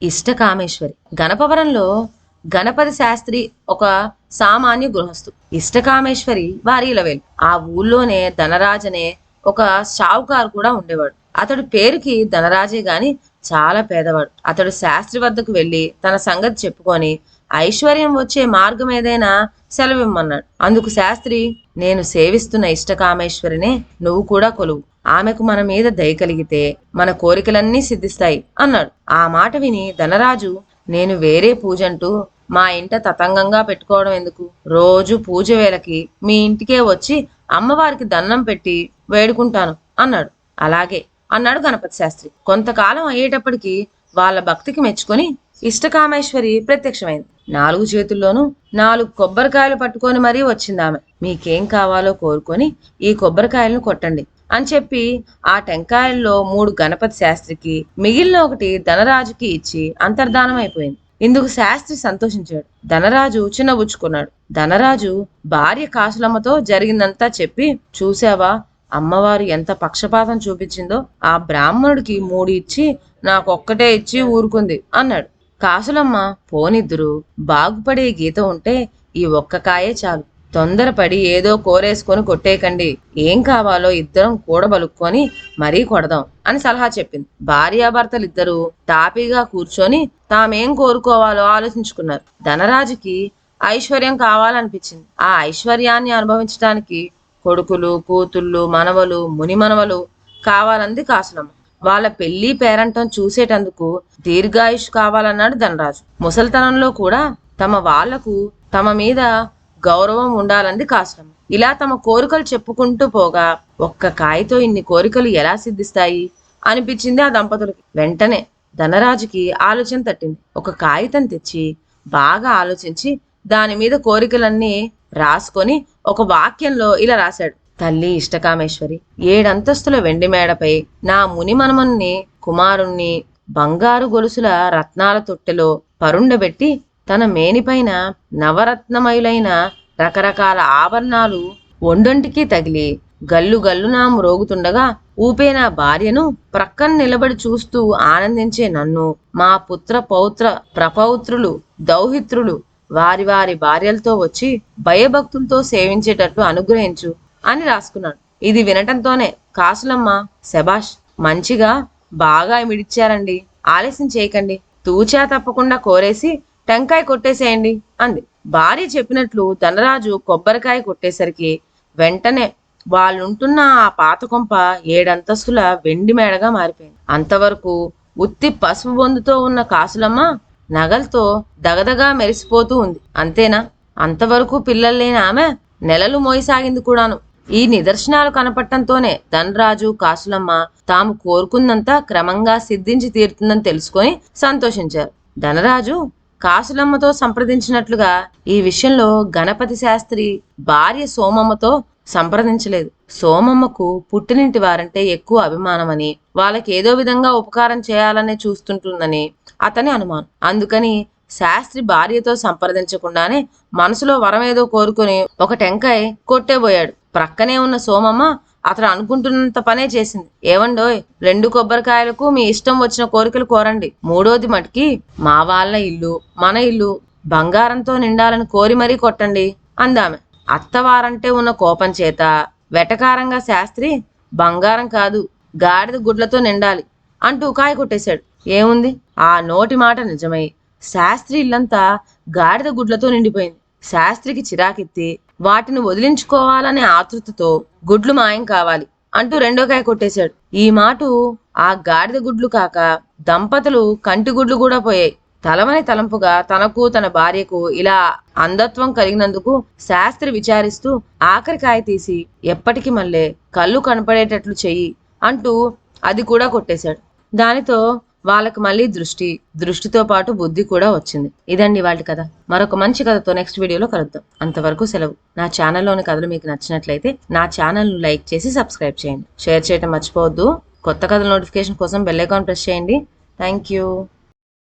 ఇష్టకామేశ్వరి. గణపవరంలో గణపతి శాస్త్రి ఒక సామాన్య గృహస్థు. ఇష్టకామేశ్వరి వారి ఇలవేలు. ఆ ఊళ్ళోనే ధనరాజ్ అనే ఒక షావుకారు కూడా ఉండేవాడు. అతడు పేరుకి ధనరాజే గాని చాలా పేదవాడు. అతడు శాస్త్రి వద్దకు వెళ్లి తన సంగతి చెప్పుకొని ఐశ్వర్యం వచ్చే మార్గం ఏదైనా సెలవిమ్మన్నాడు. అందుకు శాస్త్రి, నేను సేవిస్తున్న ఇష్టకామేశ్వరినే నువ్వు కూడా కొలువు. ఆమెకు మన మీద దయ కలిగితే మన కోరికలన్నీ సిద్ధిస్తాయి అన్నాడు. ఆ మాట విని ధనరాజు, నేను వేరే పూజంటూ మా ఇంట తతంగంగా పెట్టుకోవడం ఎందుకు? రోజు పూజ వేళకి మీ ఇంటికే వచ్చి అమ్మవారికి దండం పెట్టి వేడుకుంటాను అన్నాడు. అలాగే అన్నాడు గణపతి శాస్త్రి. కొంతకాలం అయ్యేటప్పటికి వాళ్ళ భక్తికి మెచ్చుకొని ఇష్టకామేశ్వరి ప్రత్యక్షమైంది. 4 చేతుల్లోనూ 4 కొబ్బరికాయలు పట్టుకొని మరీ వచ్చింది ఆమె. మీకేం కావాలో కోరుకొని ఈ కొబ్బరికాయలను కొట్టండి అని చెప్పి ఆ టెంకాయల్లో 3 గణపతి శాస్త్రికి, మిగిలిన 1 ధనరాజుకి ఇచ్చి అంతర్ధానం అయిపోయింది. ఇందుకు శాస్త్రి సంతోషించాడు. ధనరాజు చిన్నబుచ్చుకున్నాడు. ధనరాజు భార్య కాసులమ్మతో జరిగిందంతా చెప్పి, చూసావా అమ్మవారు ఎంత పక్షపాతం చూపించిందో, ఆ బ్రాహ్మణుడికి 3 ఇచ్చి నాకొక్కటే ఇచ్చి ఊరుకుంది అన్నాడు. కాసులమ్మ, పోనిద్దరు బాగుపడే గీత ఉంటే ఈ ఒక్క కాయే చాలు, తొందరపడి ఏదో కోరేసుకొని కొట్టేయకండి, ఏం కావాలో ఇద్దరం కూడబలుక్కొని మరీ కొడదాం అని సలహా చెప్పింది. భార్యాభర్తలిద్దరూ తాపీగా కూర్చొని తామేం కోరుకోవాలో ఆలోచించుకున్నారు. ధనరాజుకి ఐశ్వర్యం కావాలనిపించింది. ఆ ఐశ్వర్యాన్ని అనుభవించడానికి కొడుకులు, కూతుళ్ళు, మనవలు, మునిమనవలు కావాలంది కాసులమ్మ. వాళ్ళ పెళ్లి పేరంటం చూసేటందుకు దీర్ఘాయుష్ కావాలన్నాడు ధనరాజు. ముసలితనంలో కూడా తమ వాళ్లకు తమ మీద గౌరవం ఉండాలంది కాసులమ్మ. ఇలా తమ కోరికలు చెప్పుకుంటూ పోగా ఒక్క కాయతో ఇన్ని కోరికలు ఎలా సిద్ధిస్తాయి అనిపించింది ఆ దంపతులకి. వెంటనే ధనరాజుకి ఆలోచన తట్టింది. ఒక కాగితం తెచ్చి బాగా ఆలోచించి దాని మీద కోరికలన్నీ రాసుకొని ఒక వాక్యంలో ఇలా రాశాడు. తల్లి ఇష్టకామేశ్వరి, 7 అంతస్తుల వెండి మేడపై నా ముని మనమన్ని కుమారుణ్ణి బంగారు గొలుసుల రత్నాల తొట్టెలో పరుండబెట్టి తన మేనిపైన నవరత్నమయులైన రకరకాల ఆభరణాలు ఒండొంటికి తగిలి గల్లు గల్లున మ్రోగుతుండగా ఊపే నా భార్యను ప్రక్కన నిలబడి చూస్తూ ఆనందించే నన్ను, మా పుత్ర పౌత్ర ప్రపౌత్రులు దౌహిత్రులు వారి వారి భార్యలతో వచ్చి భయభక్తులతో సేవించేటట్లు అనుగ్రహించు అని రాసుకున్నాడు. ఇది వినటంతోనే కాసులమ్మ, శబాష్, మంచిగా బాగా మిడిచారండి, ఆలస్యం చేయకండి, తూచా తప్పకుండా కోరేసి టెంకాయ కొట్టేసేయండి అంది. భార్య చెప్పినట్లు ధనరాజు కొబ్బరికాయ కొట్టేసరికి వెంటనే వాళ్ళుంటున్న ఆ పాత కొంప 7 అంతస్తుల వెండి మేడగా మారిపోయింది. అంతవరకు ఉత్తి పసుపు బొందుతో ఉన్న కాసులమ్మ నగలతో దగదగా మెరిసిపోతూ ఉంది. అంతేనా? అంతవరకు పిల్లల్లేని ఆమె నెలలు మోయసాగింది కూడాను. ఈ నిదర్శనాలు కనపడటంతోనే ధనరాజు, కాసులమ్మ తాము కోరుకుందంతా క్రమంగా సిద్ధించి తీరుతుందని తెలుసుకొని సంతోషించారు. ధనరాజు కాసులమ్మతో సంప్రదించినట్లుగా ఈ విషయంలో గణపతి శాస్త్రి భార్య సోమమ్మతో సంప్రదించలేదు. సోమమ్మకు పుట్టినింటి వారంటే ఎక్కువ అభిమానమని, వాళ్ళకి ఏదో విధంగా ఉపకారం చేయాలనే చూస్తుంటుందని అతని అనుమానం. అందుకని శాస్త్రి భార్యతో సంప్రదించకుండానే మనసులో వరమేదో కోరుకుని ఒక టెంకాయ కొట్టేబోయాడు. ప్రక్కనే ఉన్న సోమమ్మ అతడు అనుకుంటున్నంత పనే చేసింది. ఏవండోయ్, 2 కొబ్బరికాయలకు మీ ఇష్టం వచ్చిన కోరికలు కోరండి, 3వది మటుకి మా వాళ్ళ ఇల్లు మన ఇల్లు బంగారంతో నిండాలని కోరి మరీ కొట్టండి అందామె. అత్తవారంటే ఉన్న కోపం చేత వెటకారంగా శాస్త్రి, బంగారం కాదు గాడిద గుడ్లతో నిండాలి అంటూ కాయ కొట్టేశాడు. ఏముంది, ఆ నోటి మాట నిజమై శాస్త్రి ఇల్లంతా గాడిద గుడ్లతో నిండిపోయింది. శాస్త్రికి చిరాకెత్తి వాటిని వదిలించుకోవాలనే ఆతృతతో గుడ్లు మాయం కావాలి అంటూ 2వ కాయ కొట్టేశాడు. ఈ మాటు ఆ గాడిద గుడ్లు కాక దంపతులు కంటి గుడ్లు కూడా పోయాయి. తలమని తలంపుగా తనకు తన భార్యకు ఇలా అంధత్వం కలిగినందుకు శాస్త్రి విచారిస్తూ ఆఖరి కాయ తీసి ఎప్పటికి మళ్ళీ కళ్ళు కనపడేటట్లు చెయ్యి అంటూ అది కూడా కొట్టేశాడు. దానితో వాళ్ళకి మళ్ళీ దృష్టితో పాటు బుద్ధి కూడా వచ్చింది. ఇదండి వాళ్ళ కథ. మరొక మంచి కథతో నెక్స్ట్ వీడియోలో కలుద్దాం. అంతవరకు సెలవు. నా ఛానల్లోని కథలు మీకు నచ్చినట్లయితే నా ఛానల్ను లైక్ చేసి సబ్స్క్రైబ్ చేయండి. షేర్ చేయడం మర్చిపోవద్దు. కొత్త కథల నోటిఫికేషన్ కోసం బెల్ ఐకాన్ ప్రెస్ చేయండి. Thank you.